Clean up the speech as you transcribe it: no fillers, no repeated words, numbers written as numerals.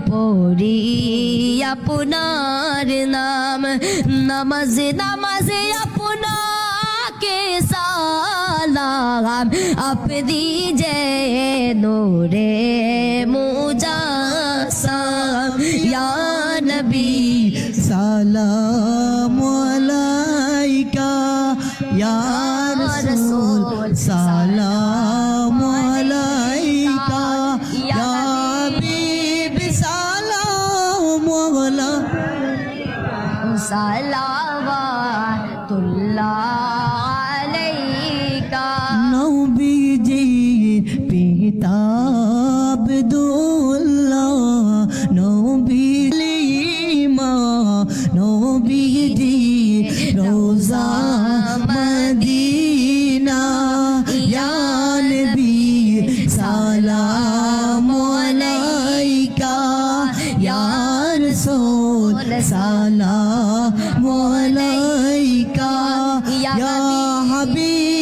পড়ি আপনার নাম, নামাজে নামাজে আপনাকে সালাম, আপ দীজে নূরে মুজাসসাম, ইয়া নবী সালাম আলাইকা, ইয়া রাসূল সালাম আলাইকা, ইয়া হাবিব সালাম আলাইকা, সালাওয়াতুল্লাহ আলাইকা। নবীজির পিতা আব্দুল্লাহ, নবীর মা নবীজির রোজা মদিনা, ইয়া নবী সালাম আলাইকা, ইয়া রাসূল সালাম আলাইকা, ইয়া হাবিব